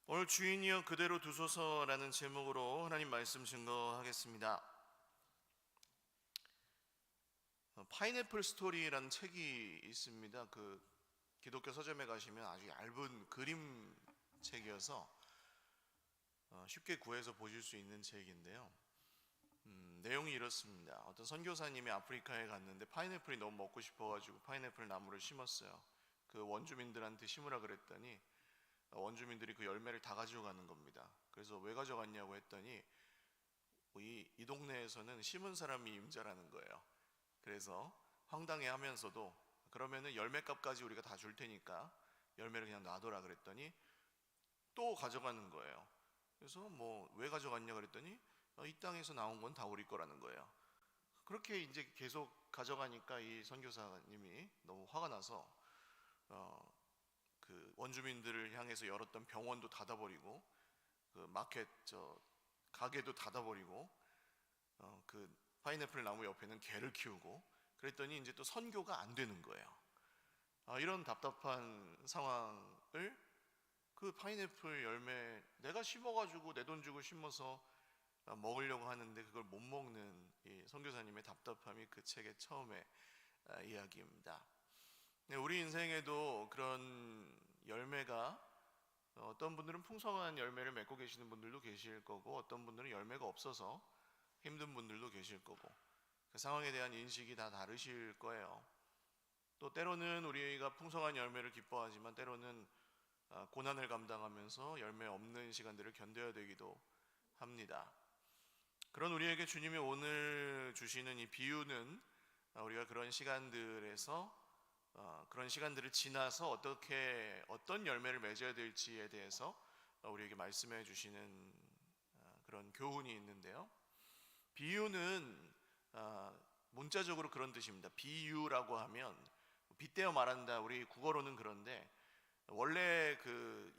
오늘 주인이여 그대로 두소서라는 제목으로 하나님 말씀 증거하겠습니다. 파인애플 스토리라는 책이 있습니다. 기독교 서점에 가시면 아주 얇은 그림 책이어서 쉽게 구해서 보실 수 있는 책인데요. 내용이 이렇습니다. 어떤 선교사님이 아프리카에 갔는데 파인애플이 너무 먹고 싶어가지고 파인애플 나무를 심었어요. 그 원주민들한테 심으라 그랬더니 원주민들이 그 열매를 다 가지고 가는 겁니다. 그래서 왜 가져갔냐고 했더니 이 동네에서는 심은 사람이 임자라는 거예요. 그래서 황당해 하면서도 그러면은 열매값까지 우리가 다 줄 테니까 열매를 그냥 놔둬라 그랬더니 또 가져가는 거예요. 그래서 뭐 왜 가져갔냐 그랬더니 이 땅에서 나온 건 다 우리 거라는 거예요. 그렇게 이제 계속 가져가니까 이 선교사님이 너무 화가 나서 그 원주민들을 향해서 열었던 병원도 닫아버리고 그 마켓 가게도 닫아버리고 그 파인애플 나무 옆에는 개를 키우고 그랬더니 이제 또 선교가 안 되는 거예요. 이런 답답한 상황을 그 파인애플 열매 내가 심어가지고 내 돈 주고 심어서 먹으려고 하는데 그걸 못 먹는 이 선교사님의 답답함이 그 책의 처음에 이야기입니다. 우리 인생에도 그런 열매가 어떤 분들은 풍성한 열매를 맺고 계시는 분들도 계실 거고 어떤 분들은 열매가 없어서 힘든 분들도 계실 거고 그 상황에 대한 인식이 다 다르실 거예요. 또 때로는 우리가 풍성한 열매를 기뻐하지만 때로는 고난을 감당하면서 열매 없는 시간들을 견뎌야 되기도 합니다. 그런 우리에게 주님이 오늘 주시는 이 비유는 우리가 그런 시간들에서 그런 시간들을 지나서 어떤 열매를 맺어야 될지에 대해서 우리에게 말씀해 주시는 그런 교훈이 있는데요. 비유는 문자적으로 그런 뜻입니다. 비유라고 하면 빗대어 말한다. 우리 국어로는 그런데 원래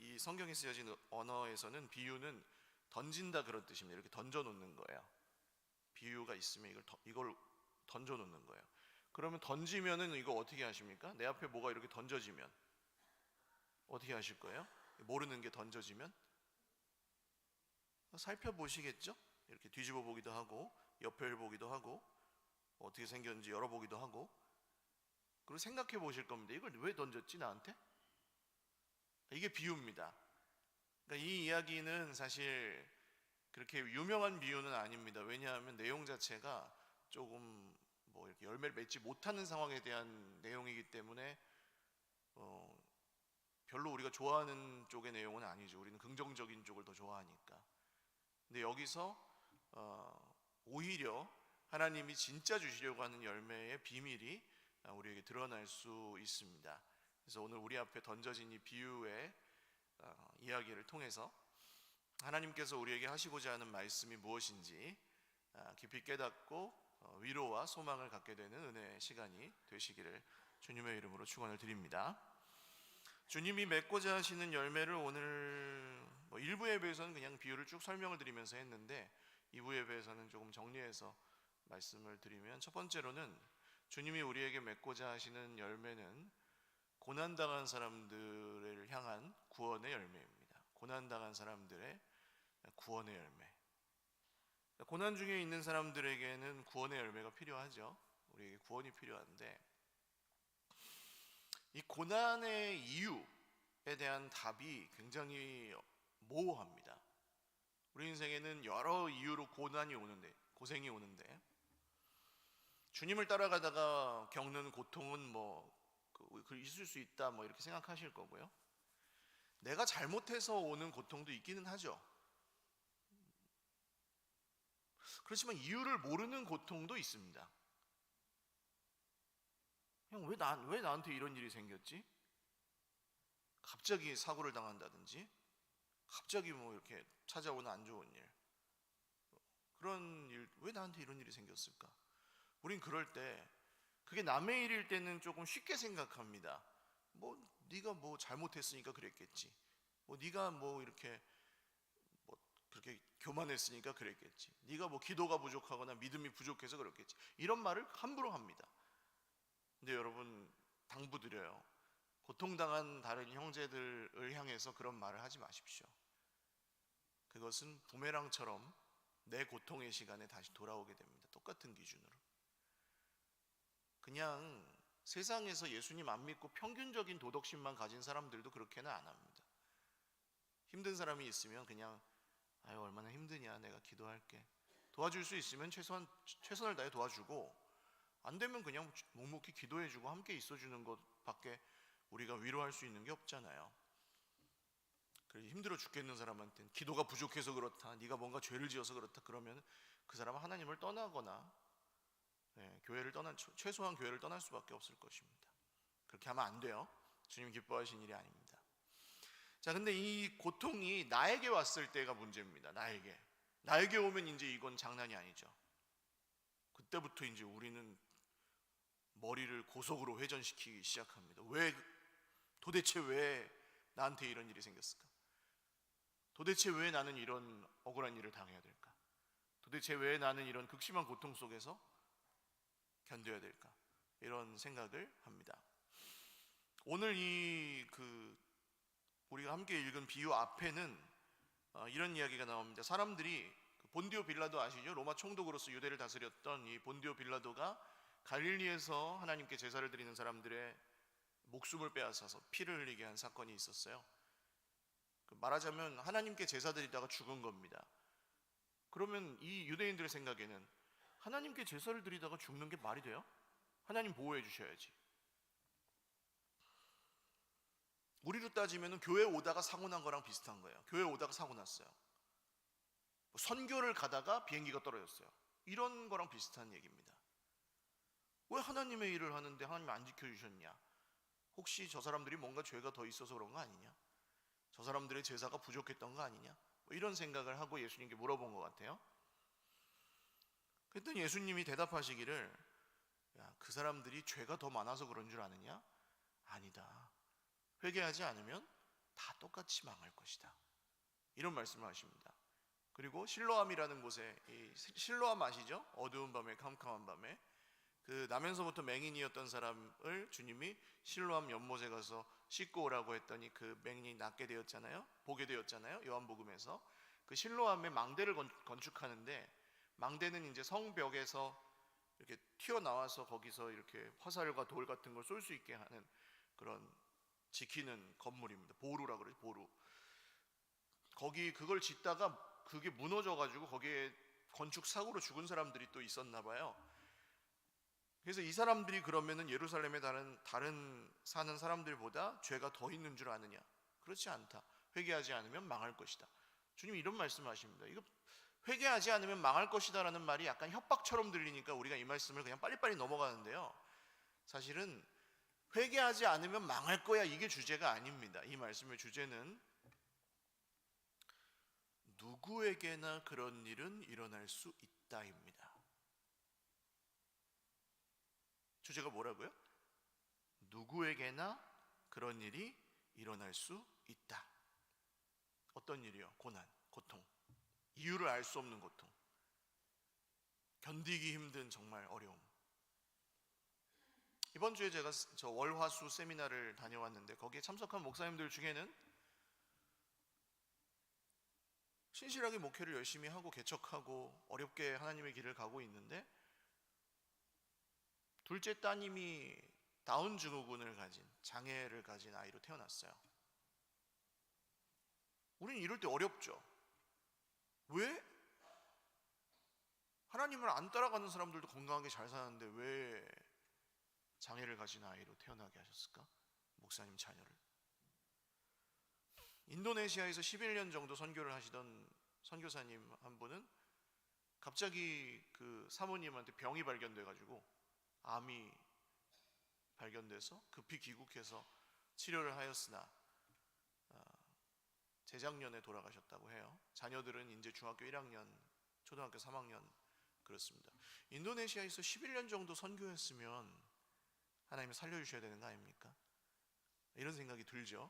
이 성경에 쓰여진 언어에서는 비유는 던진다 그런 뜻입니다. 이렇게 던져 놓는 거예요. 비유가 있으면 이걸 던져 놓는 거예요. 그러면 던지면은 이거 어떻게 하십니까? 내 앞에 뭐가 이렇게 던져지면 어떻게 하실 거예요? 모르는 게 던져지면 살펴보시겠죠? 이렇게 뒤집어 보기도 하고 옆을 보기도 하고 어떻게 생겼는지 열어보기도 하고 그리고 생각해 보실 겁니다. 이걸 왜 던졌지 나한테? 이게 비유입니다. 그러니까 이 이야기는 사실 그렇게 유명한 비유는 아닙니다. 왜냐하면 내용 자체가 조금 뭐 이렇게 열매를 맺지 못하는 상황에 대한 내용이기 때문에 별로 우리가 좋아하는 쪽의 내용은 아니죠. 우리는 긍정적인 쪽을 더 좋아하니까. 근데 여기서 오히려 하나님이 진짜 주시려고 하는 열매의 비밀이 우리에게 드러날 수 있습니다. 그래서 오늘 우리 앞에 던져진 이 비유의 이야기를 통해서 하나님께서 우리에게 하시고자 하는 말씀이 무엇인지 깊이 깨닫고 위로와 소망을 갖게 되는 은혜의 시간이 되시기를 주님의 이름으로 축원을 드립니다. 주님이 맺고자 하시는 열매를 오늘 1부 예배에서는 그냥 비유를 쭉 설명을 드리면서 했는데 2부 예배에서는 조금 정리해서 말씀을 드리면 첫 번째로는 주님이 우리에게 맺고자 하시는 열매는 고난당한 사람들을 향한 구원의 열매입니다. 고난당한 사람들의 구원의 열매. 고난 중에 있는 사람들에게는 구원의 열매가 필요하죠. 우리에게 구원이 필요한데 이 고난의 이유에 대한 답이 굉장히 모호합니다. 우리 인생에는 여러 이유로 고난이 오는데 고생이 오는데 주님을 따라가다가 겪는 고통은 있을 수 있다 이렇게 생각하실 거고요. 내가 잘못해서 오는 고통도 있기는 하죠. 그렇지만 이유를 모르는 고통도 있습니다. 형, 왜 나한테 이런 일이 생겼지? 갑자기 사고를 당한다든지, 갑자기 이렇게 찾아오는 안 좋은 일. 그런 일, 왜 나한테 이런 일이 생겼을까? 우린 그럴 때, 그게 남의 일일 때는 조금 쉽게 생각합니다. 네가 잘못했으니까 그랬겠지. 네가 이렇게 그렇게 교만했으니까 그랬겠지. 네가 기도가 부족하거나 믿음이 부족해서 그렇겠지. 이런 말을 함부로 합니다. 근데 여러분 당부드려요. 고통당한 다른 형제들을 향해서 그런 말을 하지 마십시오. 그것은 부메랑처럼 내 고통의 시간에 다시 돌아오게 됩니다. 똑같은 기준으로. 그냥 세상에서 예수님 안 믿고 평균적인 도덕심만 가진 사람들도 그렇게는 안 합니다. 힘든 사람이 있으면 그냥 아유 얼마나 힘드냐, 내가 기도할게, 도와줄 수 있으면 최선을 다해 도와주고, 안 되면 그냥 묵묵히 기도해주고 함께 있어주는 것밖에 우리가 위로할 수 있는 게 없잖아요. 그래서 힘들어 죽겠는 사람한테는 기도가 부족해서 그렇다, 네가 뭔가 죄를 지어서 그렇다 그러면 그 사람은 하나님을 떠나거나 교회를 최소한 교회를 떠날 수밖에 없을 것입니다. 그렇게 하면 안 돼요. 주님 기뻐하신 일이 아닙니다. 자, 근데 이 고통이 나에게 왔을 때가 문제입니다. 나에게 오면 이제 이건 장난이 아니죠. 그때부터 이제 우리는 머리를 고속으로 회전시키기 시작합니다. 도대체 왜 나한테 이런 일이 생겼을까? 도대체 왜 나는 이런 억울한 일을 당해야 될까? 도대체 왜 나는 이런 극심한 고통 속에서 견뎌야 될까? 이런 생각을 합니다. 오늘 우리가 함께 읽은 비유 앞에는 이런 이야기가 나옵니다. 사람들이 본디오 빌라도 아시죠? 로마 총독으로서 유대를 다스렸던 이 본디오 빌라도가 갈릴리에서 하나님께 제사를 드리는 사람들의 목숨을 빼앗아서 피를 흘리게 한 사건이 있었어요. 말하자면 하나님께 제사 드리다가 죽은 겁니다. 그러면 이 유대인들의 생각에는 하나님께 제사를 드리다가 죽는 게 말이 돼요? 하나님 보호해 주셔야지. 우리로 따지면 교회 오다가 사고 난 거랑 비슷한 거예요. 교회 오다가 사고 났어요. 선교를 가다가 비행기가 떨어졌어요. 이런 거랑 비슷한 얘기입니다. 왜 하나님의 일을 하는데 하나님 안 지켜주셨냐? 혹시 저 사람들이 뭔가 죄가 더 있어서 그런 거 아니냐? 저 사람들의 제사가 부족했던 거 아니냐? 이런 생각을 하고 예수님께 물어본 것 같아요. 그랬더니 예수님이 대답하시기를, 야, 그 사람들이 죄가 더 많아서 그런 줄 아느냐? 아니다. 회개하지 않으면 다 똑같이 망할 것이다. 이런 말씀을 하십니다. 그리고 실로암이라는 곳에, 실로암 아시죠? 어두운 밤에, 캄캄한 밤에 그 나면서부터 맹인이었던 사람을 주님이 실로암 연못에 가서 씻고 오라고 했더니 그 맹인이 낫게 되었잖아요. 보게 되었잖아요. 요한복음에서 그 실로암에 망대를 건축하는데, 망대는 이제 성벽에서 이렇게 튀어나와서 거기서 이렇게 화살과 돌 같은 걸 쏠 수 있게 하는 그런 지키는 건물입니다. 보루라 그러죠. 보루. 거기 그걸 짓다가 그게 무너져가지고 거기에 건축 사고로 죽은 사람들이 또 있었나 봐요. 그래서 이 사람들이 그러면은 예루살렘에 다른 사는 사람들보다 죄가 더 있는 줄 아느냐? 그렇지 않다. 회개하지 않으면 망할 것이다. 주님이 이런 말씀을 하십니다. 이거 회개하지 않으면 망할 것이다라는 말이 약간 협박처럼 들리니까 우리가 이 말씀을 그냥 빨리빨리 넘어가는데요. 사실은 회개하지 않으면 망할 거야, 이게 주제가 아닙니다. 이 말씀의 주제는 누구에게나 그런 일은 일어날 수 있다입니다. 주제가 뭐라고요? 누구에게나 그런 일이 일어날 수 있다. 어떤 일이요? 고난, 고통, 이유를 알 수 없는 고통, 견디기 힘든 정말 어려움. 이번 주에 제가 월화수 세미나를 다녀왔는데 거기에 참석한 목사님들 중에는 신실하게 목회를 열심히 하고 개척하고 어렵게 하나님의 길을 가고 있는데, 둘째 따님이 다운 증후군을 가진, 장애를 가진 아이로 태어났어요. 우리는 이럴 때 어렵죠. 왜? 하나님을 안 따라가는 사람들도 건강하게 잘 사는데 왜 장애를 가진 아이로 태어나게 하셨을까? 목사님 자녀를. 인도네시아에서 11년 정도 선교를 하시던 선교사님 한 분은 갑자기 그 사모님한테 병이 발견돼가지고 암이 발견돼서 급히 귀국해서 치료를 하였으나 재작년에 돌아가셨다고 해요. 자녀들은 이제 중학교 1학년, 초등학교 3학년 그렇습니다. 인도네시아에서 11년 정도 선교했으면 하나님이 살려주셔야 되는 거 아닙니까? 이런 생각이 들죠.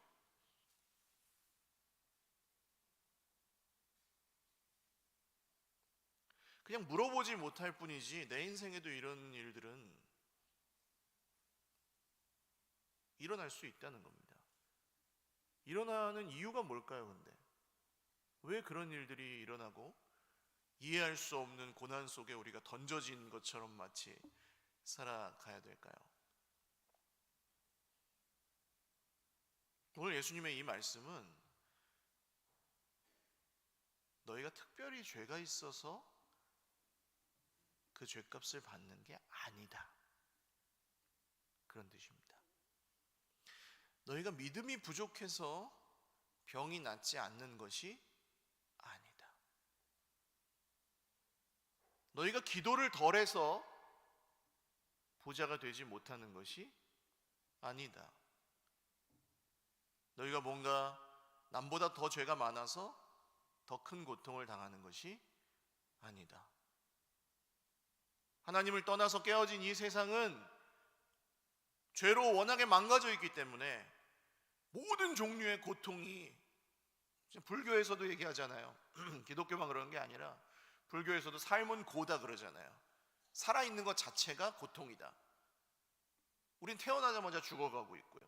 그냥 물어보지 못할 뿐이지 내 인생에도 이런 일들은 일어날 수 있다는 겁니다. 일어나는 이유가 뭘까요, 근데? 왜 그런 일들이 일어나고 이해할 수 없는 고난 속에 우리가 던져진 것처럼 마치 살아가야 될까요? 오늘 예수님의 이 말씀은 너희가 특별히 죄가 있어서 그 죄값을 받는 게 아니다, 그런 뜻입니다. 너희가 믿음이 부족해서 병이 낫지 않는 것이 아니다. 너희가 기도를 덜해서 부자가 되지 못하는 것이 아니다. 너희가 뭔가 남보다 더 죄가 많아서 더 큰 고통을 당하는 것이 아니다. 하나님을 떠나서 깨어진 이 세상은 죄로 워낙에 망가져 있기 때문에 모든 종류의 고통이, 불교에서도 얘기하잖아요. 기독교만 그러는 게 아니라 불교에서도 삶은 고다 그러잖아요. 살아있는 것 자체가 고통이다. 우린 태어나자마자 죽어가고 있고요.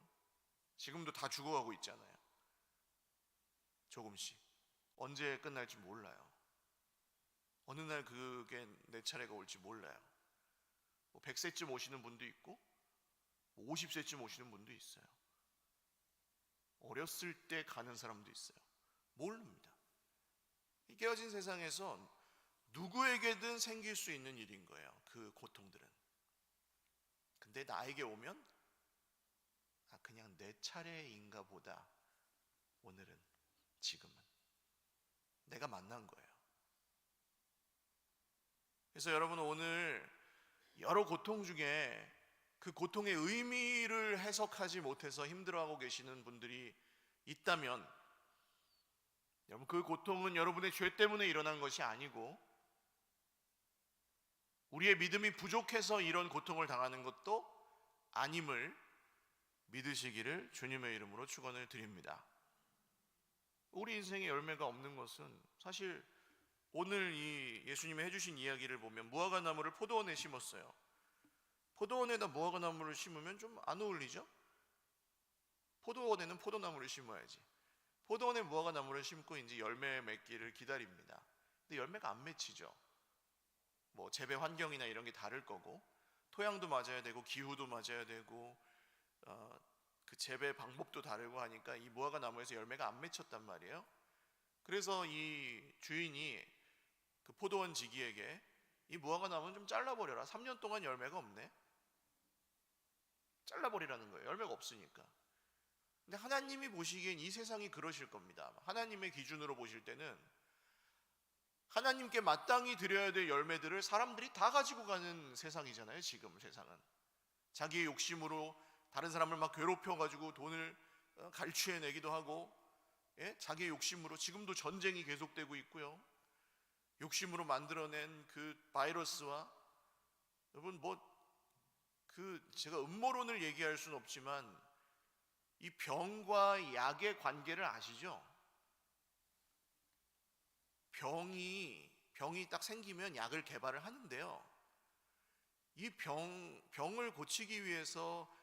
지금도 다 죽어가고 있잖아요. 조금씩. 언제 끝날지 몰라요. 어느 날 그게 내 차례가 올지 몰라요. 100세쯤 오시는 분도 있고 50세쯤 오시는 분도 있어요. 어렸을 때 가는 사람도 있어요. 모릅니다. 이 깨어진 세상에서 누구에게든 생길 수 있는 일인 거예요, 그 고통들은. 근데 나에게 오면 그냥 내 차례인가 보다. 오늘은, 지금은 내가 만난 거예요. 그래서 여러분, 오늘 여러 고통 중에 그 고통의 의미를 해석하지 못해서 힘들어하고 계시는 분들이 있다면, 여러분, 그 고통은 여러분의 죄 때문에 일어난 것이 아니고 우리의 믿음이 부족해서 이런 고통을 당하는 것도 아님을 믿으시기를 주님의 이름으로 축원을 드립니다. 우리 인생에 열매가 없는 것은 사실 오늘 이 예수님이 해주신 이야기를 보면 무화과나무를 포도원에 심었어요. 포도원에다 무화과나무를 심으면 좀 안 어울리죠? 포도원에는 포도나무를 심어야지. 포도원에 무화과나무를 심고 이제 열매 맺기를 기다립니다. 근데 열매가 안 맺히죠. 뭐 재배 환경이나 이런 게 다를 거고, 토양도 맞아야 되고 기후도 맞아야 되고 그 재배 방법도 다르고 하니까 이 무화과나무에서 열매가 안 맺혔단 말이에요. 그래서 이 주인이 그 포도원 지기에게 이 무화과나무는 좀 잘라버려라. 3년 동안 열매가 없네. 잘라버리라는 거예요. 열매가 없으니까. 근데 하나님이 보시기엔 이 세상이 그러실 겁니다. 하나님의 기준으로 보실 때는 하나님께 마땅히 드려야 될 열매들을 사람들이 다 가지고 가는 세상이잖아요. 지금 세상은 자기의 욕심으로 다른 사람을 막 괴롭혀가지고 돈을 갈취해내기도 하고, 자기의 욕심으로 지금도 전쟁이 계속되고 있고요. 욕심으로 만들어낸 그 바이러스와, 여러분 제가 음모론을 얘기할 수는 없지만 이 병과 약의 관계를 아시죠? 병이 딱 생기면 약을 개발을 하는데요. 이 병을 고치기 위해서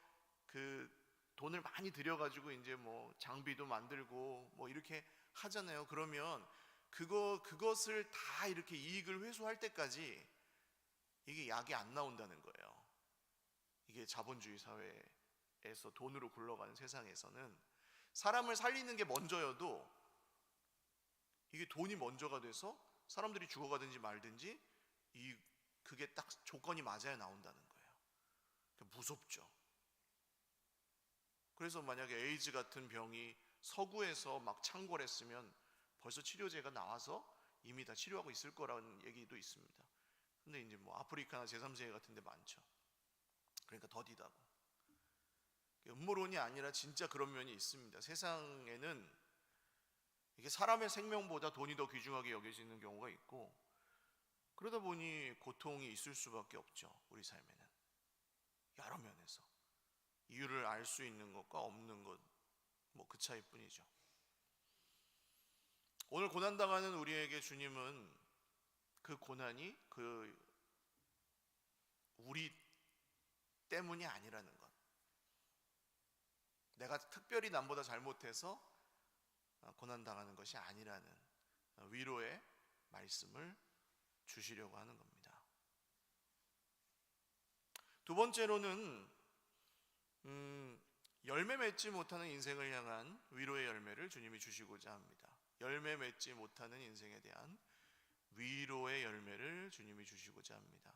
그 돈을 많이 들여가지고 이제 뭐 장비도 만들고 뭐 이렇게 하잖아요. 그러면 그것을 다 이렇게 이익을 회수할 때까지 이게 약이 안 나온다는 거예요. 이게 자본주의 사회에서 돈으로 굴러가는 세상에서는 사람을 살리는 게 먼저여도 이게 돈이 먼저가 돼서 사람들이 죽어가든지 말든지 그게 딱 조건이 맞아야 나온다는 거예요. 무섭죠. 그래서 만약에 에이즈 같은 병이 서구에서 막 창궐했으면 벌써 치료제가 나와서 이미 다 치료하고 있을 거라는 얘기도 있습니다. 근데 이제 뭐 아프리카나 제3세계 같은 데 많죠. 그러니까 더디다고. 음모론이 아니라 진짜 그런 면이 있습니다. 세상에는 이게 사람의 생명보다 돈이 더 귀중하게 여겨지는 경우가 있고, 그러다 보니 고통이 있을 수밖에 없죠. 우리 삶에는 여러 면에서 이유를 알 수 있는 것과 없는 것, 뭐 그 차이뿐이죠. 오늘 고난당하는 우리에게 주님은 그 고난이 우리 때문이 아니라는 것, 내가 특별히 남보다 잘못해서 고난당하는 것이 아니라는 위로의 말씀을 주시려고 하는 겁니다. 두 번째로는 열매 맺지 못하는 인생을 향한 위로의 열매를 주님이 주시고자 합니다. 열매 맺지 못하는 인생에 대한 위로의 열매를 주님이 주시고자 합니다.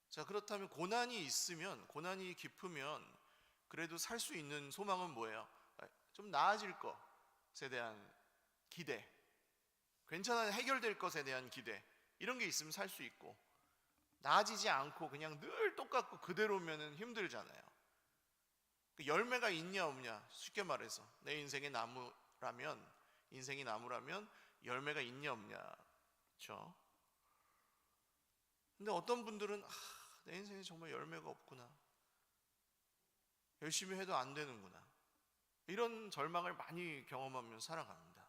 자, 그렇다면 고난이 있으면, 고난이 깊으면 그래도 살 수 있는 소망은 뭐예요? 좀 나아질 것에 대한 기대, 괜찮아, 해결될 것에 대한 기대, 이런 게 있으면 살 수 있고, 나아지지 않고 그냥 늘 똑같고 그대로면 힘들잖아요. 열매가 있냐 없냐, 쉽게 말해서 내 인생의 인생이 나무라면 열매가 있냐 없냐, 그렇죠? 근데 어떤 분들은 내 인생에 정말 열매가 없구나, 열심히 해도 안 되는구나, 이런 절망을 많이 경험하며 살아갑니다.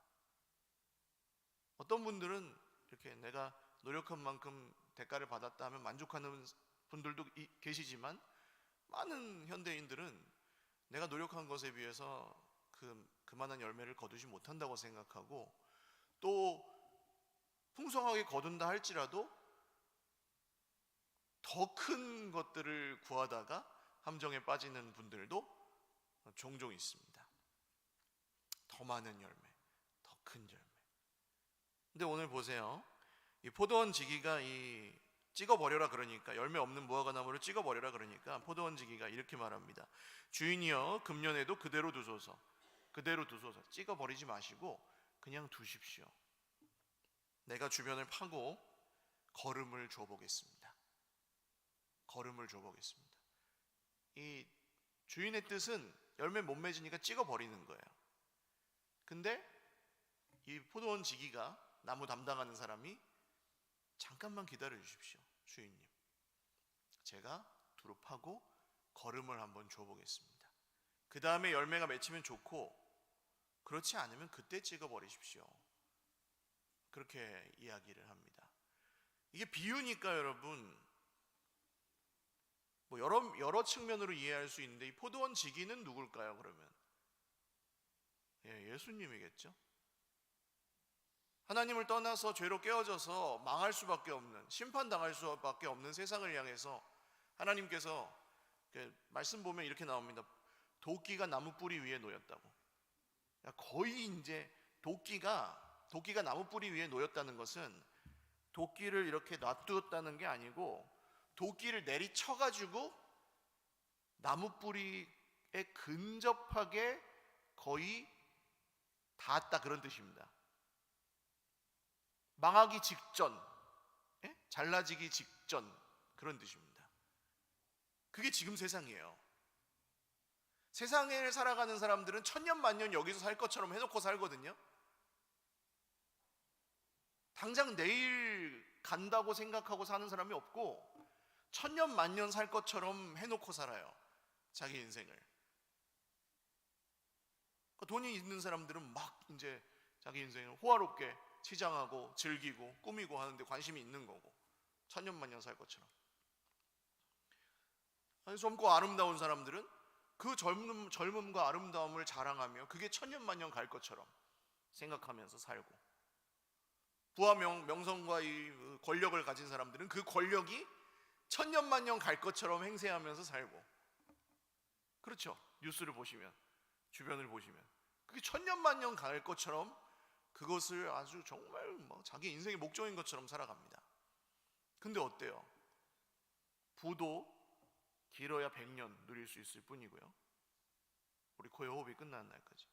어떤 분들은 이렇게 내가 노력한 만큼 대가를 받았다 하면 만족하는 분들도 계시지만, 많은 현대인들은 내가 노력한 것에 비해서 그만한 열매를 거두지 못한다고 생각하고, 또 풍성하게 거둔다 할지라도 더 큰 것들을 구하다가 함정에 빠지는 분들도 종종 있습니다. 더 많은 열매, 더 큰 열매. 근데 오늘 보세요. 이 포도원 지기가 찍어버려라 그러니까, 열매 없는 무화과 나무를 찍어버려라 그러니까 포도원 지기가 이렇게 말합니다. 주인이여, 금년에도 그대로 두소서. 그대로 두소서. 찍어버리지 마시고 그냥 두십시오. 내가 주변을 파고 거름을 줘보겠습니다. 거름을 줘보겠습니다. 이 주인의 뜻은 열매 못 맺으니까 찍어버리는 거예요. 근데 이 포도원 지기가, 나무 담당하는 사람이, 잠깐만 기다려 주십시오, 주인님. 제가 두루 파고 거름을 한번 줘보겠습니다. 그 다음에 열매가 맺히면 좋고, 그렇지 않으면 그때 찍어버리십시오. 그렇게 이야기를 합니다. 이게 비유니까 여러분, 뭐 여러 측면으로 이해할 수 있는데, 이 포도원 지기는 누굴까요? 그러면 예수님이겠죠. 하나님을 떠나서 죄로 깨어져서 망할 수밖에 없는, 심판당할 수밖에 없는 세상을 향해서 하나님께서, 말씀 보면 이렇게 나옵니다. 도끼가 나무 뿌리 위에 놓였다고. 거의 이제 도끼가 나무 뿌리 위에 놓였다는 것은 도끼를 이렇게 놔두었다는 게 아니고, 도끼를 내리쳐가지고 나무 뿌리에 근접하게 거의 닿았다, 그런 뜻입니다. 망하기 직전, 잘라지기 직전, 그런 뜻입니다. 그게 지금 세상이에요. 세상을 살아가는 사람들은 천년 만년 여기서 살 것처럼 해놓고 살거든요. 당장 내일 간다고 생각하고 사는 사람이 없고, 천년 만년 살 것처럼 해놓고 살아요, 자기 인생을. 돈이 있는 사람들은 막 이제 자기 인생을 호화롭게 치장하고 즐기고 꾸미고 하는데 관심이 있는 거고, 천년만년 살 것처럼. 젊고 아름다운 사람들은 그 젊음과 아름다움을 자랑하며 그게 천년만년 갈 것처럼 생각하면서 살고, 부와 명성과 이 권력을 가진 사람들은 그 권력이 천년만년 갈 것처럼 행세하면서 살고, 그렇죠? 뉴스를 보시면, 주변을 보시면 그게 천년만년 갈 것처럼 그것을 아주 정말 자기 인생의 목적인 것처럼 살아갑니다. 근데 어때요? 부도 길어야 100년 누릴 수 있을 뿐이고요, 우리 고의 호흡이 끝나는 날까지.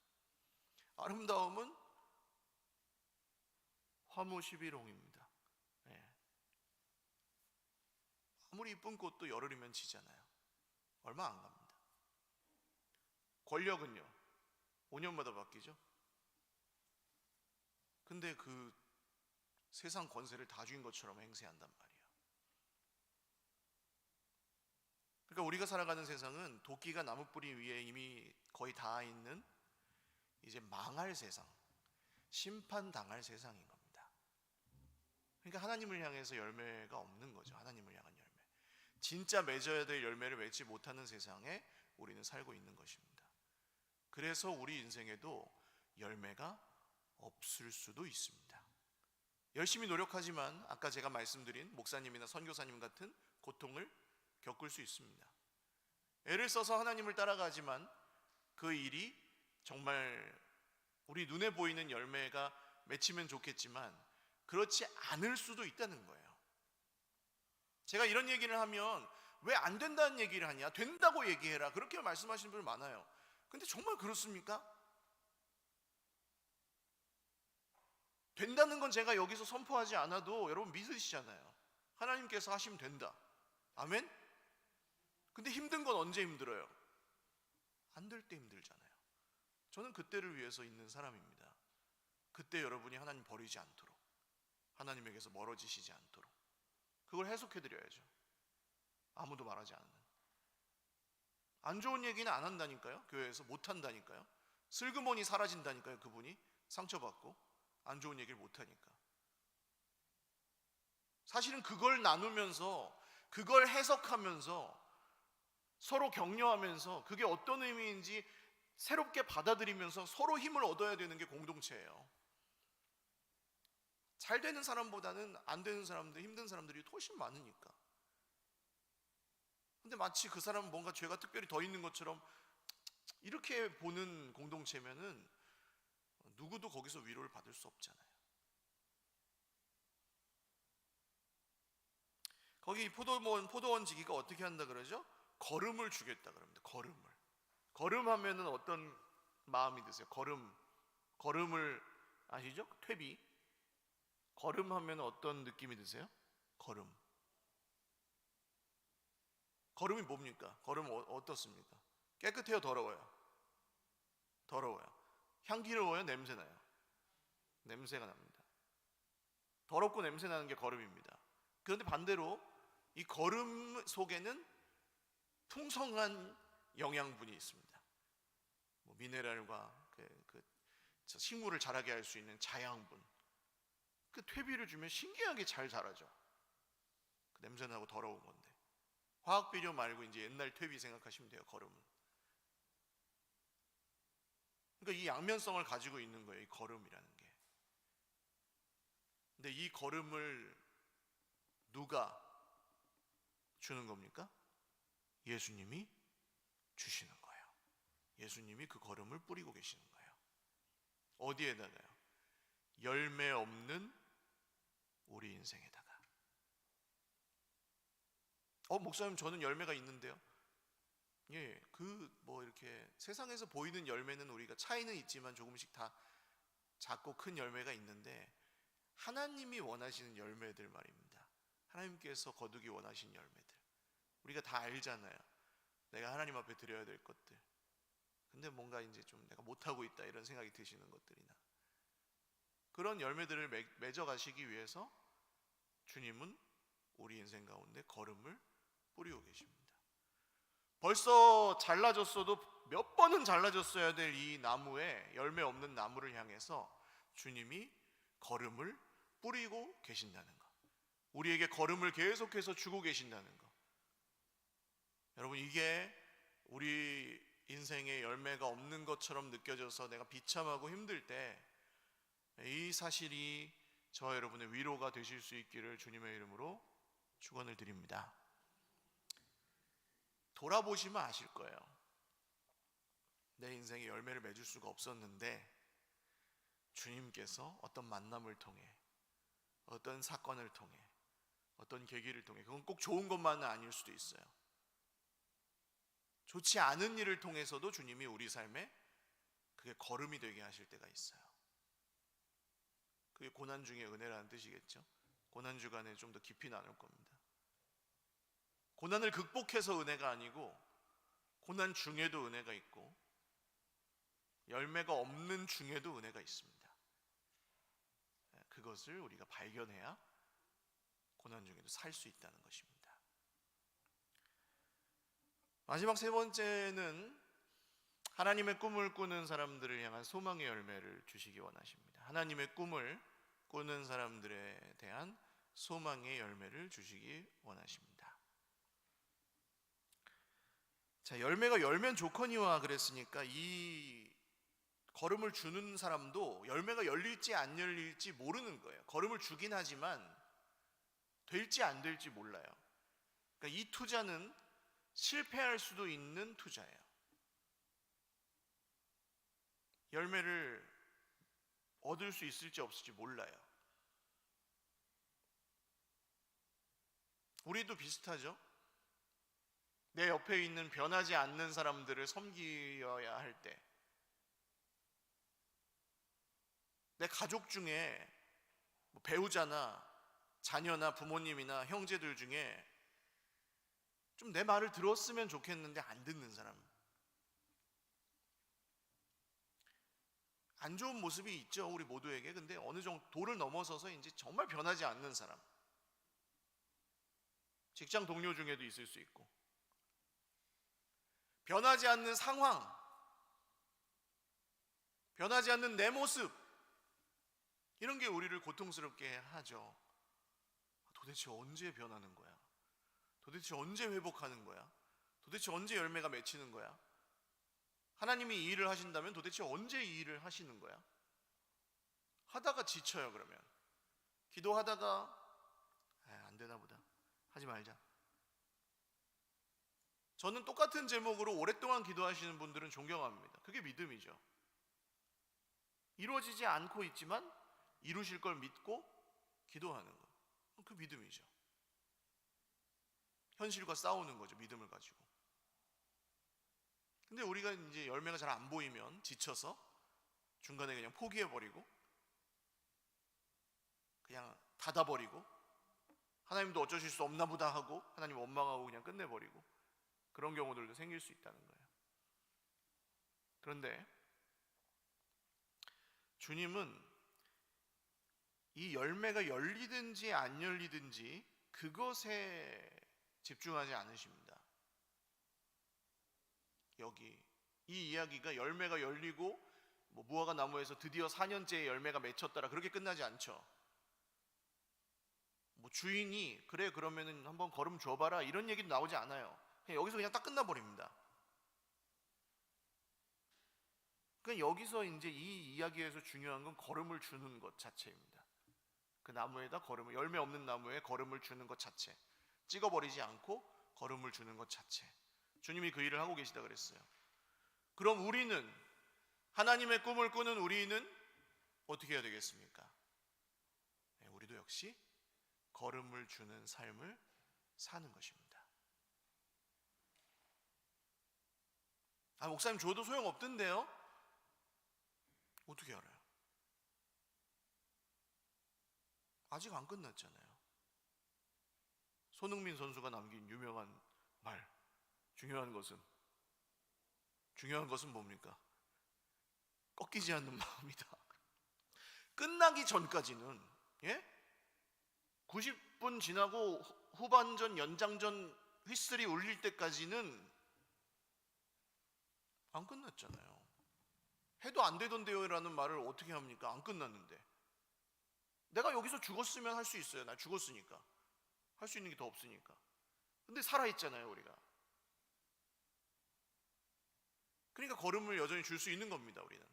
아름다움은 화무 11홍입니다. 아무리 이쁜 꽃도 열흘이면 지잖아요. 얼마 안 갑니다. 권력은요, 5년마다 바뀌죠. 근데 그 세상 권세를 다 쥔 것처럼 행세한단 말이에요. 그러니까 우리가 살아가는 세상은 도끼가 나무 뿌리 위에 이미 거의 닿아 있는, 이제 망할 세상, 심판당할 세상인 겁니다. 그러니까 하나님을 향해서 열매가 없는 거죠. 하나님을 향한 열매, 진짜 맺어야 될 열매를 맺지 못하는 세상에 우리는 살고 있는 것입니다. 그래서 우리 인생에도 열매가 없을 수도 있습니다. 열심히 노력하지만 아까 제가 말씀드린 목사님이나 선교사님 같은 고통을 겪을 수 있습니다. 애를 써서 하나님을 따라가지만 그 일이 정말 우리 눈에 보이는 열매가 맺히면 좋겠지만 그렇지 않을 수도 있다는 거예요. 제가 이런 얘기를 하면 왜 안 된다는 얘기를 하냐? 된다고 얘기해라. 그렇게 말씀하시는 분들 많아요. 근데 정말 그렇습니까? 된다는 건 제가 여기서 선포하지 않아도 여러분 믿으시잖아요. 하나님께서 하시면 된다. 아멘? 근데 힘든 건 언제 힘들어요? 안 될 때 힘들잖아요. 저는 그때를 위해서 있는 사람입니다. 그때 여러분이 하나님 버리지 않도록, 하나님에게서 멀어지시지 않도록 그걸 해석해 드려야죠. 아무도 말하지 않는. 안 좋은 얘기는 안 한다니까요. 교회에서 못 한다니까요. 슬그머니 사라진다니까요. 그분이 상처받고 안 좋은 얘기를 못 하니까. 사실은 그걸 나누면서, 그걸 해석하면서, 서로 격려하면서 그게 어떤 의미인지 새롭게 받아들이면서 서로 힘을 얻어야 되는 게 공동체예요. 잘 되는 사람보다는 안 되는 사람들, 힘든 사람들이 훨씬 많으니까. 근데 마치 그 사람은 뭔가 죄가 특별히 더 있는 것처럼 이렇게 보는 공동체면은 누구도 거기서 위로를 받을 수 없잖아요. 거기 포도원 지기가 어떻게 한다 그러죠? 거름을 주겠다 그럽니다. 거름을. 거름하면은 어떤 마음이 드세요? 거름을 아시죠? 퇴비. 거름하면 어떤 느낌이 드세요? 거름이 뭡니까? 거름 어떻습니까? 깨끗해요, 더러워요? 더러워요. 향기로워요, 냄새나요? 냄새가 납니다. 더럽고 냄새나는 게 거름입니다. 그런데 반대로 이 거름 속에는 풍성한 영양분이 있습니다. 미네랄과 식물을 자라게 할 수 있는 자양분. 그 퇴비를 주면 신기하게 잘 자라죠. 냄새나고 더러운 건데. 화학 비료 말고 이제 옛날 퇴비 생각하시면 돼요. 거름은. 그러니까 이 양면성을 가지고 있는 거예요. 이 거름이라는 게. 근데 이 거름을 누가 주는 겁니까? 예수님이 주시는 거예요. 예수님이 그 거름을 뿌리고 계시는 거예요. 어디에다가요? 열매 없는 우리 인생에다가. 목사님 저는 열매가 있는데요. 예, 이렇게 세상에서 보이는 열매는 우리가 차이는 있지만 조금씩 다 작고 큰 열매가 있는데 하나님이 원하시는 열매들 말입니다. 하나님께서 거두기 원하시는 열매들. 우리가 다 알잖아요. 내가 하나님 앞에 드려야 될 것들. 근데 뭔가 이제 좀 내가 못하고 있다 이런 생각이 드시는 것들이나 그런 열매들을 맺어 가시기 위해서 주님은 우리 인생 가운데 거름을 뿌리고 계십니다. 벌써 잘라졌어도 몇 번은 잘라졌어야 될 이 나무에, 열매 없는 나무를 향해서 주님이 거름을 뿌리고 계신다는 것, 우리에게 거름을 계속해서 주고 계신다는 것. 여러분, 이게 우리 인생에 열매가 없는 것처럼 느껴져서 내가 비참하고 힘들 때 이 사실이 저 여러분의 위로가 되실 수 있기를 주님의 이름으로 축원을 드립니다. 돌아보시면 아실 거예요. 내 인생에 열매를 맺을 수가 없었는데 주님께서 어떤 만남을 통해, 어떤 사건을 통해, 어떤 계기를 통해, 그건 꼭 좋은 것만은 아닐 수도 있어요. 좋지 않은 일을 통해서도 주님이 우리 삶에 그게 거름이 되게 하실 때가 있어요. 그게 고난 중에 은혜라는 뜻이겠죠. 고난 주간에 좀 더 깊이 나눌 겁니다. 고난을 극복해서 은혜가 아니고 고난 중에도 은혜가 있고 열매가 없는 중에도 은혜가 있습니다. 그것을 우리가 발견해야 고난 중에도 살 수 있다는 것입니다. 마지막 세 번째는 하나님의 꿈을 꾸는 사람들을 향한 소망의 열매를 주시기 원하십니다. 하나님의 꿈을 꾸는 사람들에 대한 소망의 열매를 주시기 원하십니다. 자, 열매가 열면 좋거니와 그랬으니까 이 걸음을 주는 사람도 열매가 열릴지 안 열릴지 모르는 거예요. 걸음을 주긴 하지만 될지 안 될지 몰라요. 그러니까 이 투자는 실패할 수도 있는 투자예요. 열매를 얻을 수 있을지 없을지 몰라요. 우리도 비슷하죠? 내 옆에 있는 변하지 않는 사람들을 섬기어야 할 때, 내 가족 중에 배우자나 자녀나 부모님이나 형제들 중에 좀 내 말을 들었으면 좋겠는데 안 듣는 사람, 안 좋은 모습이 있죠, 우리 모두에게. 근데 어느 정도 도를 넘어서서 이제 정말 변하지 않는 사람, 직장 동료 중에도 있을 수 있고, 변하지 않는 상황, 변하지 않는 내 모습, 이런 게 우리를 고통스럽게 하죠. 도대체 언제 변하는 거야? 도대체 언제 회복하는 거야? 도대체 언제 열매가 맺히는 거야? 하나님이 이 일을 하신다면 도대체 언제 이 일을 하시는 거야? 하다가 지쳐요. 그러면 기도하다가 안 되나 보다, 하지 말자. 저는 똑같은 제목으로 오랫동안 기도하시는 분들은 존경합니다. 그게 믿음이죠. 이루어지지 않고 있지만 이루실 걸 믿고 기도하는 거, 그 믿음이죠. 현실과 싸우는 거죠, 믿음을 가지고. 근데 우리가 이제 열매가 잘 안 보이면 지쳐서 중간에 그냥 포기해버리고 그냥 닫아버리고, 하나님도 어쩌실 수 없나 보다 하고 하나님 원망하고 그냥 끝내버리고, 그런 경우들도 생길 수 있다는 거예요. 그런데 주님은 이 열매가 열리든지 안 열리든지 그것에 집중하지 않으십니다. 여기 이 이야기가 열매가 열리고 무화과 나무에서 드디어 4년째 열매가 맺혔더라, 그렇게 끝나지 않죠. 주인이 그래 그러면은 한번 걸음 줘봐라, 이런 얘기도 나오지 않아요. 그냥 여기서 그냥 딱 끝나버립니다. 그러니까 여기서 이제 이 이야기에서 중요한 건 걸음을 주는 것 자체입니다. 그 나무에다 걸음을, 열매 없는 나무에 걸음을 주는 것 자체, 찍어버리지 않고 걸음을 주는 것 자체, 주님이 그 일을 하고 계시다 그랬어요. 그럼 우리는, 하나님의 꿈을 꾸는 우리는 어떻게 해야 되겠습니까? 우리도 역시 걸음을 주는 삶을 사는 것입니다. 목사님 줘도 소용없던데요? 어떻게 알아요? 아직 안 끝났잖아요. 손흥민 선수가 남긴 유명한 말, 중요한 것은 뭡니까? 꺾이지 않는 마음이다. 끝나기 전까지는, 90분 지나고 후반전 연장전 휘슬이 울릴 때까지는 안 끝났잖아요. 해도 안 되던데요 라는 말을 어떻게 합니까? 안 끝났는데. 내가 여기서 죽었으면 할 수 있어요. 나 죽었으니까. 할 수 있는 게 더 없으니까. 근데 살아있잖아요, 우리가. 그러니까 걸음을 여전히 줄 수 있는 겁니다, 우리는.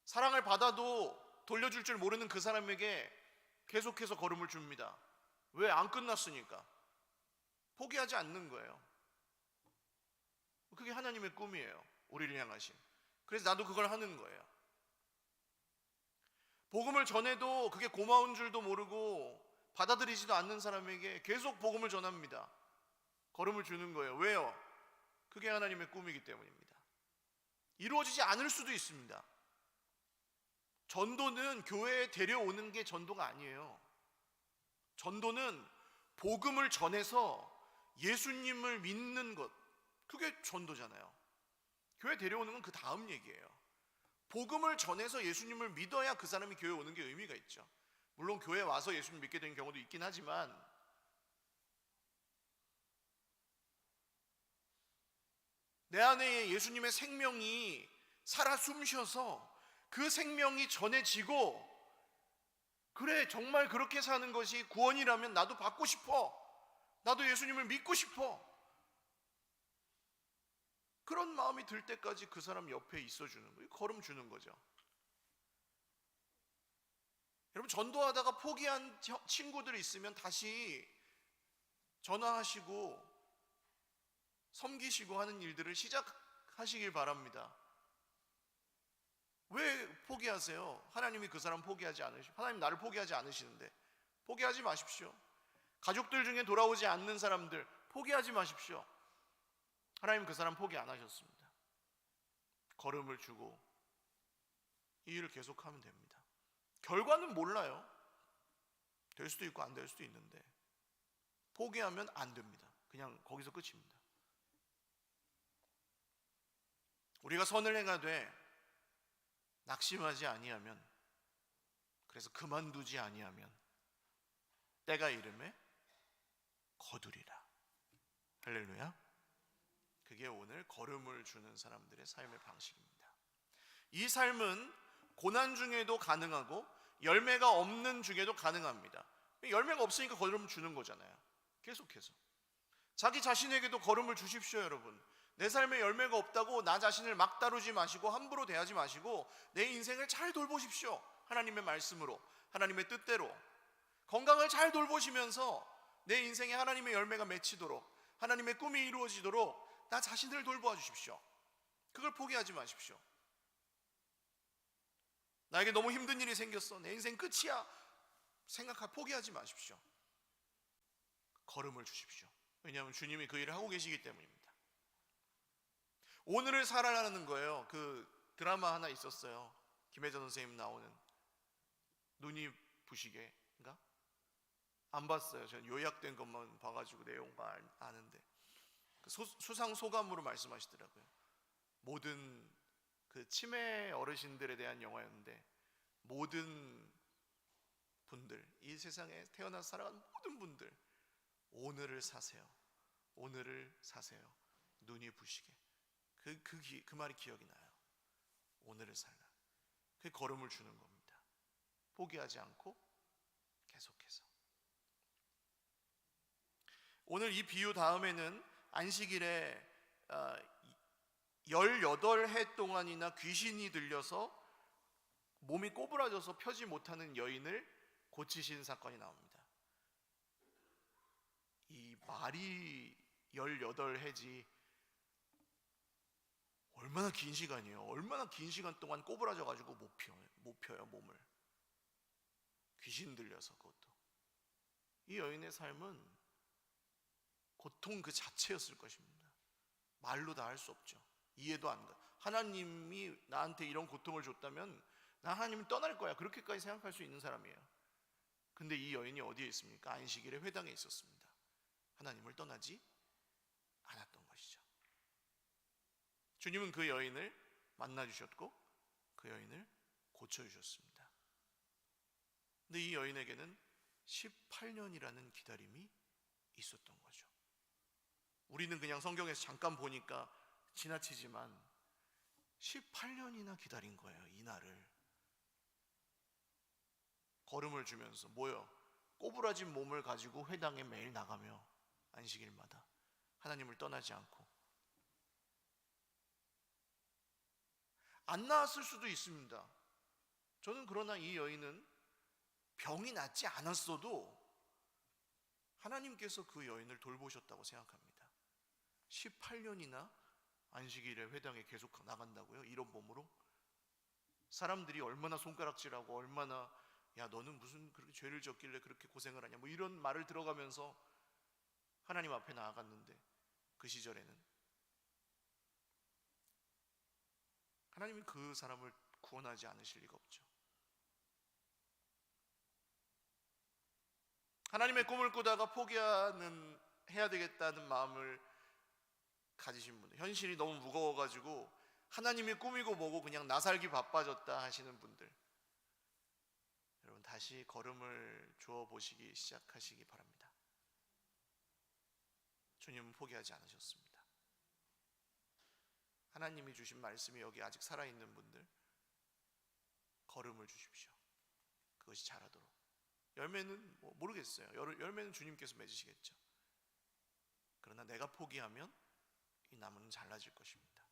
사랑을 받아도 돌려줄 줄 모르는 그 사람에게 계속해서 걸음을 줍니다. 왜? 안 끝났으니까. 포기하지 않는 거예요. 그게 하나님의 꿈이에요, 우리를 향하신. 그래서 나도 그걸 하는 거예요. 복음을 전해도 그게 고마운 줄도 모르고 받아들이지도 않는 사람에게 계속 복음을 전합니다. 걸음을 주는 거예요. 왜요? 그게 하나님의 꿈이기 때문입니다. 이루어지지 않을 수도 있습니다. 전도는 교회에 데려오는 게 전도가 아니에요. 전도는 복음을 전해서 예수님을 믿는 것, 그게 전도잖아요. 교회 데려오는 건 그 다음 얘기예요. 복음을 전해서 예수님을 믿어야 그 사람이 교회에 오는 게 의미가 있죠. 물론 교회에 와서 예수님 믿게 된 경우도 있긴 하지만, 내 안에 예수님의 생명이 살아 숨쉬어서 그 생명이 전해지고, 그래 정말 그렇게 사는 것이 구원이라면 나도 받고 싶어, 나도 예수님을 믿고 싶어, 그런 마음이 들 때까지 그 사람 옆에 있어주는 거예요. 걸음 주는 거죠. 여러분, 전도하다가 포기한 친구들이 있으면 다시 전화하시고 섬기시고 하는 일들을 시작하시길 바랍니다. 왜 포기하세요? 하나님이 그 사람 포기하지 않으시고, 하나님 나를 포기하지 않으시는데 포기하지 마십시오. 가족들 중에 돌아오지 않는 사람들 포기하지 마십시오. 하나님 그 사람 포기 안 하셨습니다. 걸음을 주고 이 일을 계속하면 됩니다. 결과는 몰라요. 될 수도 있고 안 될 수도 있는데 포기하면 안 됩니다. 그냥 거기서 끝입니다. 우리가 선을 행하되 낙심하지 아니하면, 그래서 그만두지 아니하면 때가 이름에 거두리라. 할렐루야. 그게 오늘 걸음을 주는 사람들의 삶의 방식입니다. 이 삶은 고난 중에도 가능하고 열매가 없는 중에도 가능합니다. 열매가 없으니까 걸음을 주는 거잖아요. 계속해서 자기 자신에게도 걸음을 주십시오. 여러분, 내 삶에 열매가 없다고 나 자신을 막 다루지 마시고 함부로 대하지 마시고 내 인생을 잘 돌보십시오. 하나님의 말씀으로, 하나님의 뜻대로 건강을 잘 돌보시면서 내 인생에 하나님의 열매가 맺히도록, 하나님의 꿈이 이루어지도록 나 자신을 돌보아 주십시오. 그걸 포기하지 마십시오. 나에게 너무 힘든 일이 생겼어, 내 인생 끝이야, 포기하지 마십시오. 걸음을 주십시오. 왜냐하면 주님이 그 일을 하고 계시기 때문입니다. 오늘을 살아라는 거예요. 그 드라마 하나 있었어요. 김혜자 선생님 나오는 눈이 부시게인가? 안 봤어요. 저는 요약된 것만 봐가지고 내용만 아는데 그 수상 소감으로 말씀하시더라고요. 모든 그 치매 어르신들에 대한 영화였는데, 모든 분들, 이 세상에 태어나서 살아간 모든 분들, 오늘을 사세요. 오늘을 사세요. 눈이 부시게. 그 말이 기억이 나요. 오늘을 살라. 그게 걸음을 주는 겁니다. 포기하지 않고 계속해서. 오늘 이 비유 다음에는 안식일에 18해 동안이나 귀신이 들려서 몸이 꼬부라져서 펴지 못하는 여인을 고치신 사건이 나옵니다. 이 말이 18해지 얼마나 긴 시간이에요. 얼마나 긴 시간 동안 꼬부라져 가지고 못 펴요 몸을. 귀신 들려서. 그것도 이 여인의 삶은 고통 그 자체였을 것입니다. 말로 다 할 수 없죠. 이해도 안 가. 하나님이 나한테 이런 고통을 줬다면 나 하나님은 떠날 거야, 그렇게까지 생각할 수 있는 사람이에요. 근데 이 여인이 어디에 있습니까? 안식일에 회당에 있었습니다. 하나님을 떠나지 않았던 것이죠. 주님은 그 여인을 만나주셨고 그 여인을 고쳐주셨습니다. 근데 이 여인에게는 18년이라는 기다림이 있었던 거죠. 우리는 그냥 성경에서 잠깐 보니까 지나치지만 18년이나 기다린 거예요. 이 날을. 걸음을 주면서 뭐요? 꼬부라진 몸을 가지고 회당에 매일 나가며 안식일마다 하나님을 떠나지 않고. 안 나았을 수도 있습니다. 저는 그러나 이 여인은 병이 낫지 않았어도 하나님께서 그 여인을 돌보셨다고 생각합니다. 18년이나 안식일에 회당에 계속 나간다고요? 이런 몸으로? 사람들이 얼마나 손가락질하고 얼마나 야 너는 무슨 그렇게 죄를 졌길래 그렇게 고생을 하냐 뭐 이런 말을 들어가면서 하나님 앞에 나아갔는데, 그 시절에는 하나님이 그 사람을 구원하지 않으실 리가 없죠. 하나님의 꿈을 꾸다가 해야 되겠다는 마음을 가지신 분들, 현실이 너무 무거워가지고 하나님이 꿈이고 뭐고 그냥 나 살기 바빠졌다 하시는 분들, 여러분 다시 걸음을 주어 보시기 시작하시기 바랍니다. 주님은 포기하지 않으셨습니다. 하나님이 주신 말씀이 여기 아직 살아있는 분들, 걸음을 주십시오. 그것이 자라도록. 열매는 모르겠어요. 열매는 주님께서 맺으시겠죠. 그러나 내가 포기하면 이 나무는 잘라질 것입니다.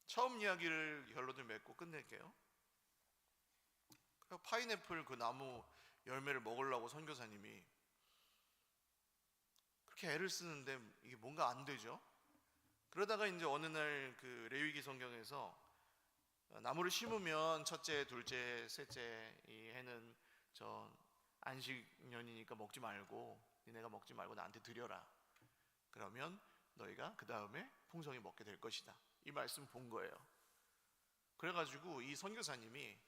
처음 이야기를 결론을 맺고 끝낼게요. 파인애플 그 나무 열매를 먹으려고 선교사님이 그렇게 애를 쓰는데 이게 뭔가 안 되죠. 그러다가 이제 어느 날 그 레위기 성경에서 나무를 심으면 첫째, 둘째, 셋째 이 해는 저 안식년이니까 먹지 말고 니네가 먹지 말고 나한테 드려라. 그러면 너희가 그 다음에 풍성히 먹게 될 것이다. 이 말씀 본 거예요. 그래가지고 이 선교사님이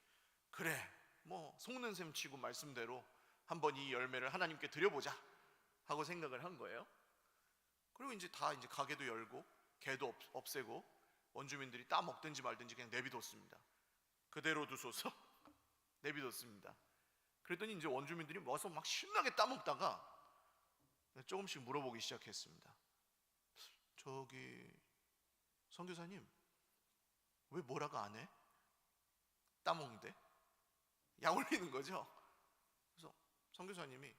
그래 뭐 속는 셈 치고 말씀대로 한번 이 열매를 하나님께 드려보자 하고 생각을 한 거예요. 그리고 이제 다 이제 가게도 열고 개도 없애고 원주민들이 따 먹든지 말든지 그냥 내비뒀습니다. 그대로 두소서 내비뒀습니다. 그랬더니 이제 원주민들이 와서 막 신나게 따 먹다가 조금씩 물어보기 시작했습니다. 저기 선교사님 왜 뭐라고 안 해? 따 먹는데? 약 올리는 거죠. 그래서 선교사님이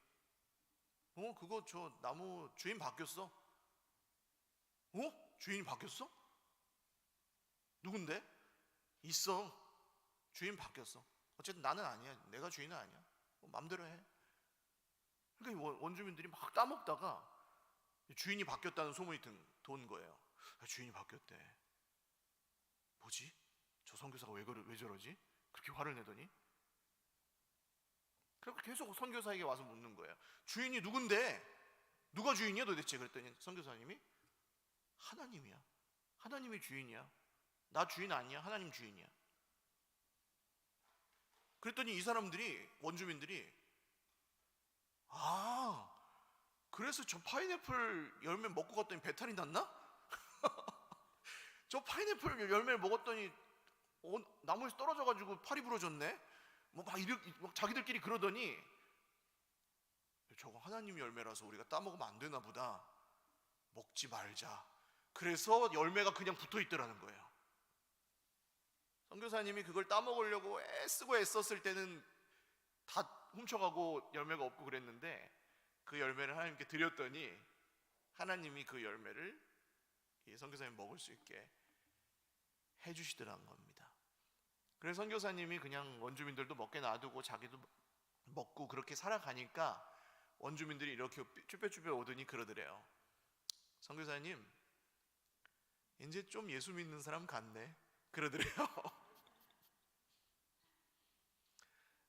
그거 저 나무 주인 바뀌었어. 주인이 바뀌었어? 누군데? 있어. 주인 바뀌었어. 어쨌든 나는 아니야. 내가 주인은 아니야. 맘대로 해. 그러니까 원주민들이 막 따먹다가 주인이 바뀌었다는 소문이 돈 거예요. 주인이 바뀌었대. 뭐지? 저 선교사가 왜 저러지? 그렇게 화를 내더니 그래서 계속 선교사에게 와서 묻는 거예요. 주인이 누군데? 누가 주인이야 도대체? 그랬더니 선교사님이 하나님이야. 하나님이 주인이야. 나 주인 아니야. 하나님 주인이야. 그랬더니 이 사람들이 원주민들이 그래서 저 파인애플 열매 먹고 갔더니 배탈이 났나? 저 파인애플 열매를 먹었더니 나무에서 떨어져가지고 팔이 부러졌네? 막 자기들끼리 그러더니 저거 하나님 열매라서 우리가 따먹으면 안 되나 보다. 먹지 말자. 그래서 열매가 그냥 붙어 있더라는 거예요. 선교사님이 그걸 따먹으려고 애쓰고 애썼을 때는 다 훔쳐가고 열매가 없고 그랬는데 그 열매를 하나님께 드렸더니 하나님이 그 열매를 이 선교사님이 먹을 수 있게 해주시더라는 겁니다. 그래서 선교사님이 그냥 원주민들도 먹게 놔두고 자기도 먹고 그렇게 살아가니까 원주민들이 이렇게 쭈뼛쭈뼛 오더니 그러더래요. 선교사님 이제 좀 예수 믿는 사람 같네 그러더래요.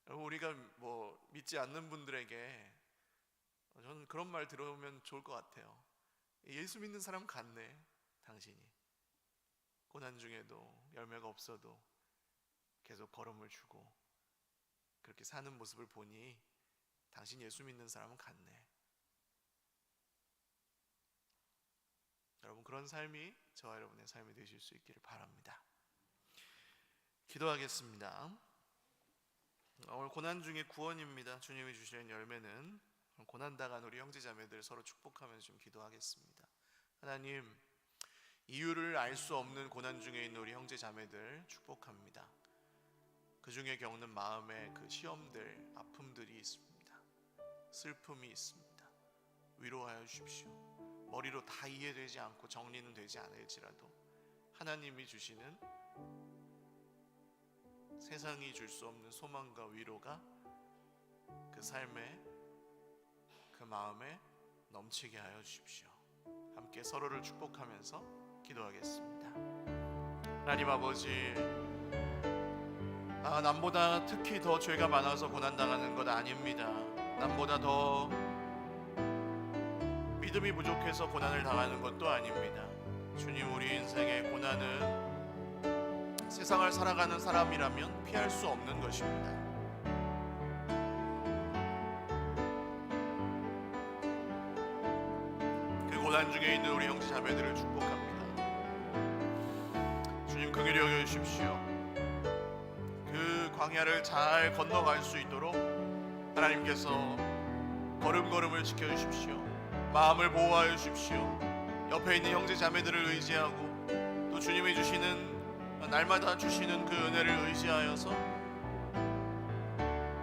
우리가 뭐 믿지 않는 분들에게 저는 그런 말 들으면 좋을 것 같아요. 예수 믿는 사람 같네 당신이. 고난 중에도 열매가 없어도 계속 걸음을 주고 그렇게 사는 모습을 보니 당신 예수 믿는 사람은 같네. 여러분 그런 삶이 저와 여러분의 삶이 되실 수 있기를 바랍니다. 기도하겠습니다. 오늘 고난 중에 구원입니다. 주님이 주시는 열매는 고난당한 우리 형제자매들 서로 축복하면서 좀 기도하겠습니다. 하나님 이유를 알 수 없는 고난 중에 있는 우리 형제자매들 축복합니다. 그 중에 겪는 마음의 그 시험들, 아픔들이 있습니다. 슬픔이 있습니다. 위로하여 주십시오. 머리로 다 이해되지 않고 정리는 되지 않을지라도 하나님이 주시는 세상이 줄 수 없는 소망과 위로가 그 삶에 그 마음에 넘치게 하여 주십시오. 함께 서로를 축복하면서 기도하겠습니다. 하나님 아버지, 남보다 특히 더 죄가 많아서 고난당하는 것 아닙니다. 남보다 더 믿음이 부족해서 고난을 당하는 것도 아닙니다. 주님, 우리 인생의 고난은 세상을 살아가는 사람이라면 피할 수 없는 것입니다. 그 고난 중에 있는 우리 형제 자매들을 축복합니다. 주님, 긍휼히 여겨 주십시오. 그 광야를 잘 건너갈 수 있도록 하나님께서 걸음걸음을 지켜주십시오. 마음을 보호하여 주십시오. 옆에 있는 형제 자매들을 의지하고 또 주님이 주시는 날마다 주시는 그 은혜를 의지하여서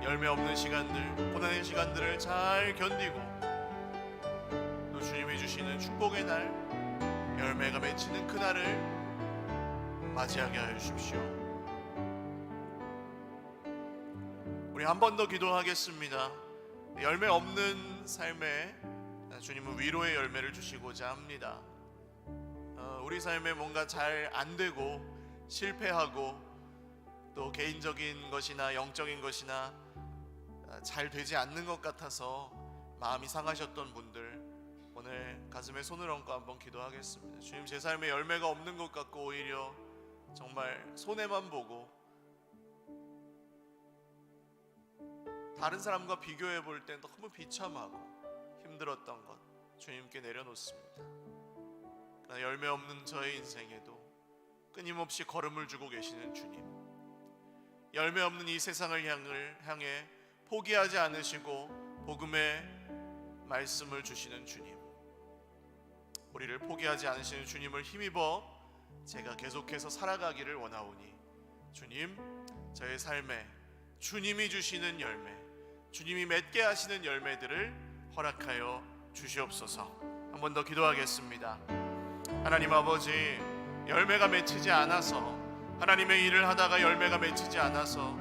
열매 없는 시간들, 고난의 시간들을 잘 견디고 주님이 주시는 축복의 날, 열매가 맺히는 그날을 맞이하게 하여 주십시오. 우리 한 번 더 기도하겠습니다. 열매 없는 삶에 주님은 위로의 열매를 주시고자 합니다. 우리 삶에 뭔가 잘 안 되고 실패하고 또 개인적인 것이나 영적인 것이나 잘 되지 않는 것 같아서 마음이 상하셨던 분들, 오늘 가슴에 손을 얹고 한번 기도하겠습니다. 주님, 제 삶에 열매가 없는 것 같고 오히려 정말 손해만 보고 다른 사람과 비교해 볼 때 너무 비참하고 힘들었던 것 주님께 내려놓습니다. 그러나 열매 없는 저의 인생에도 끊임없이 걸음을 주고 계시는 주님, 열매 없는 이 세상을 향해 포기하지 않으시고 복음의 말씀을 주시는 주님, 우리를 포기하지 않으시는 주님을 힘입어 제가 계속해서 살아가기를 원하오니 주님, 저의 삶에 주님이 주시는 열매, 주님이 맺게 하시는 열매들을 허락하여 주시옵소서. 한 번 더 기도하겠습니다. 하나님 아버지, 열매가 맺히지 않아서, 하나님의 일을 하다가 열매가 맺히지 않아서,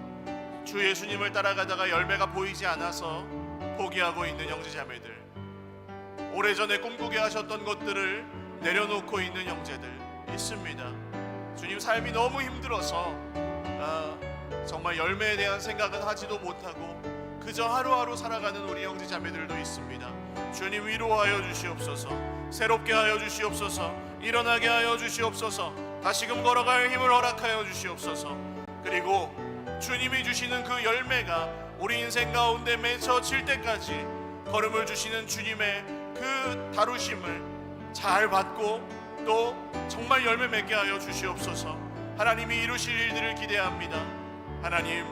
주 예수님을 따라가다가 열매가 보이지 않아서 포기하고 있는 형제자매들, 오래전에 꿈꾸게 하셨던 것들을 내려놓고 있는 형제들 있습니다. 주님, 삶이 너무 힘들어서 정말 열매에 대한 생각은 하지도 못하고 그저 하루하루 살아가는 우리 형제자매들도 있습니다. 주님, 위로하여 주시옵소서. 새롭게 하여 주시옵소서. 일어나게 하여 주시옵소서. 다시금 걸어갈 힘을 허락하여 주시옵소서. 그리고 주님이 주시는 그 열매가 우리 인생 가운데 맺혀질 때까지 걸음을 주시는 주님의 그 다루심을 잘 받고 또 정말 열매 맺게 하여 주시옵소서. 하나님이 이루실 일들을 기대합니다. 하나님,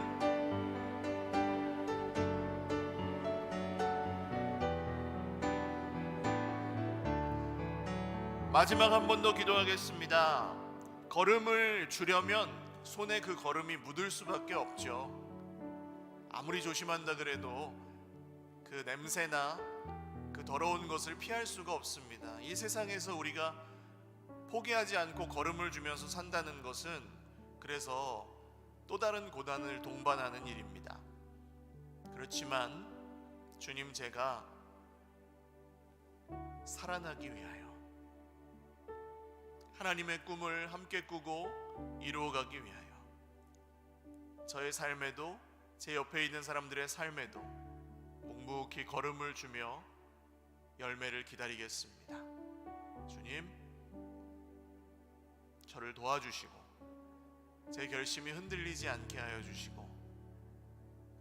마지막 한 번 더 기도하겠습니다. 걸음을 주려면 손에 그 걸음이 묻을 수밖에 없죠. 아무리 조심한다 그래도 그 냄새나 그 더러운 것을 피할 수가 없습니다. 이 세상에서 우리가 포기하지 않고 걸음을 주면서 산다는 것은 그래서 또 다른 고난을 동반하는 일입니다. 그렇지만 주님, 제가 살아나기 위하여 하나님의 꿈을 함께 꾸고 이루어가기 위하여 저의 삶에도 제 옆에 있는 사람들의 삶에도 묵묵히 걸음을 주며 열매를 기다리겠습니다. 주님, 저를 도와주시고 제 결심이 흔들리지 않게 하여 주시고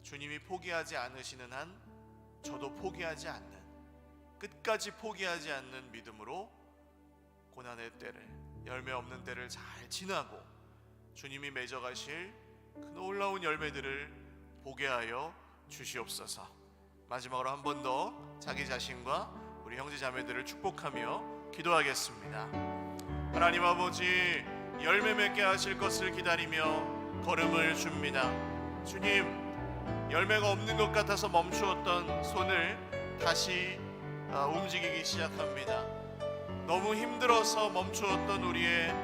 주님이 포기하지 않으시는 한 저도 포기하지 않는, 끝까지 포기하지 않는 믿음으로 고난의 때를, 열매 없는 때를 잘 지나고 주님이 맺어가실 그 놀라운 열매들을 보게 하여 주시옵소서. 마지막으로 한 번 더 자기 자신과 우리 형제자매들을 축복하며 기도하겠습니다. 하나님 아버지, 열매 맺게 하실 것을 기다리며 걸음을 줍니다. 주님, 열매가 없는 것 같아서 멈추었던 손을 다시 움직이기 시작합니다. 너무 힘들어서 멈추었던 우리의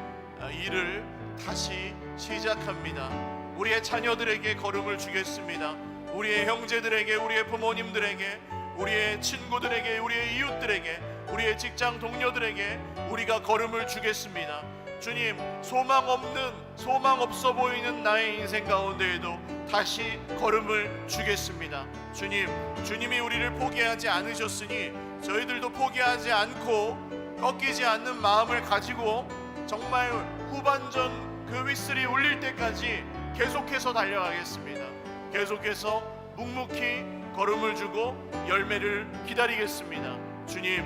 일을 다시 시작합니다. 우리의 자녀들에게 걸음을 주겠습니다. 우리의 형제들에게, 우리의 부모님들에게, 우리의 친구들에게, 우리의 이웃들에게, 우리의 직장 동료들에게 우리가 걸음을 주겠습니다. 주님, 소망 없어 보이는 나의 인생 가운데에도 다시 걸음을 주겠습니다. 주님, 주님이 우리를 포기하지 않으셨으니 저희들도 포기하지 않고 꺾이지 않는 마음을 가지고 정말 후반전 그 휘슬이 울릴 때까지 계속해서 달려가겠습니다. 계속해서 묵묵히 걸음을 주고 열매를 기다리겠습니다. 주님,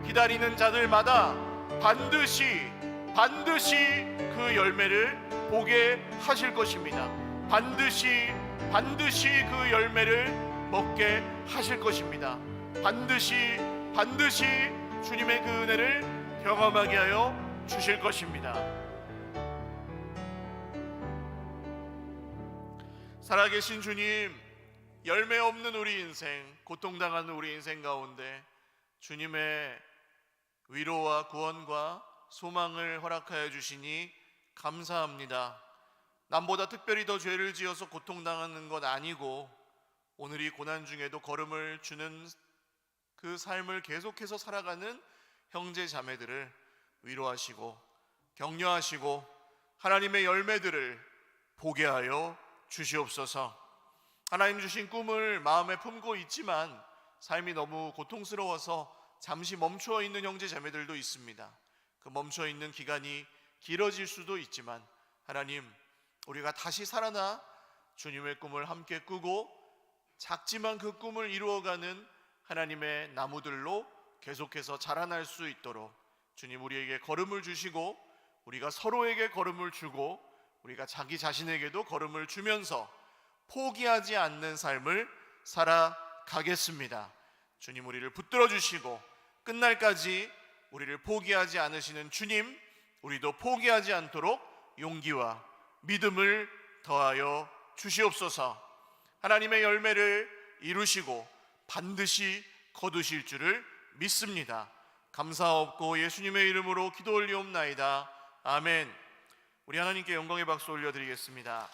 기다리는 자들마다 반드시 그 열매를 보게 하실 것입니다. 반드시 그 열매를 먹게 하실 것입니다. 반드시 주님의 그 은혜를 경험하게 하여 주실 것입니다. 살아계신 주님, 열매 없는 우리 인생, 고통당하는 우리 인생 가운데 주님의 위로와 구원과 소망을 허락하여 주시니 감사합니다. 남보다 특별히 더 죄를 지어서 고통당하는 것 아니고 오늘 이 고난 중에도 걸음을 주는 그 삶을 계속해서 살아가는 형제 자매들을 위로하시고 격려하시고 하나님의 열매들을 보게 하여 주시옵소서. 하나님 주신 꿈을 마음에 품고 있지만 삶이 너무 고통스러워서 잠시 멈춰 있는 형제 자매들도 있습니다. 그 멈춰 있는 기간이 길어질 수도 있지만 하나님, 우리가 다시 살아나 주님의 꿈을 함께 꾸고 작지만 그 꿈을 이루어가는 하나님의 나무들로 계속해서 자라날 수 있도록 주님 우리에게 걸음을 주시고 우리가 서로에게 걸음을 주고 우리가 자기 자신에게도 걸음을 주면서 포기하지 않는 삶을 살아가겠습니다. 주님 우리를 붙들어 주시고 끝날까지 우리를 포기하지 않으시는 주님, 우리도 포기하지 않도록 용기와 믿음을 더하여 주시옵소서. 하나님의 열매를 이루시고 반드시 거두실 줄을 믿습니다. 감사없고 예수님의 이름으로 기도 올리옵나이다. 아멘. 우리 하나님께 영광의 박수 올려드리겠습니다.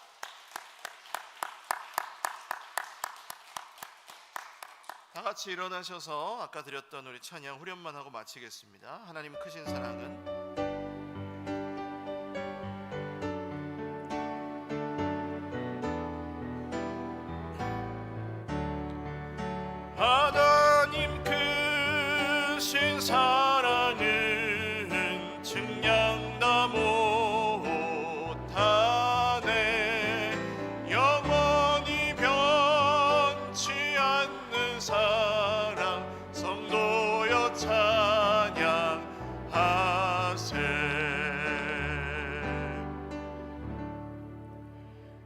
다 같이 일어나셔서 아까 드렸던 우리 찬양 후렴만 하고 마치겠습니다. 하나님 크신 사랑은 하나님 크신 사랑은 측량 못하네. 영원히 변치 않는 사랑 성도여 찬양하세.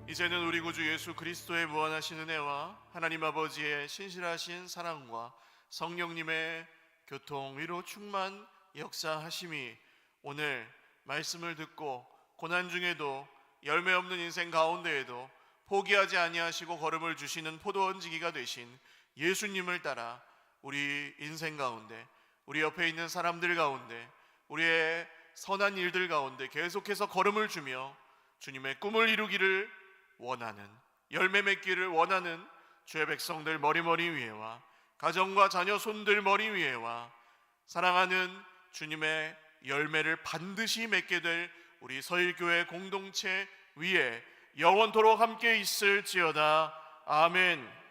이제는 우리 구주 예수 그리스도의 무한하신 은혜와 하나님 아버지의 신실하신 사랑과 성령님의 교통 위로 충만 역사하심이 오늘 말씀을 듣고 고난 중에도 열매 없는 인생 가운데에도 포기하지 아니하시고 걸음을 주시는 포도원지기가 되신 예수님을 따라 우리 인생 가운데, 우리 옆에 있는 사람들 가운데, 우리의 선한 일들 가운데 계속해서 걸음을 주며 주님의 꿈을 이루기를 원하는, 열매 맺기를 원하는 주의 백성들 머리머리 위에와 가정과 자녀 손들 머리 위에와 사랑하는 주님의 열매를 반드시 맺게 될 우리 서일교회 공동체 위에 영원토록 함께 있을지어다. 아멘.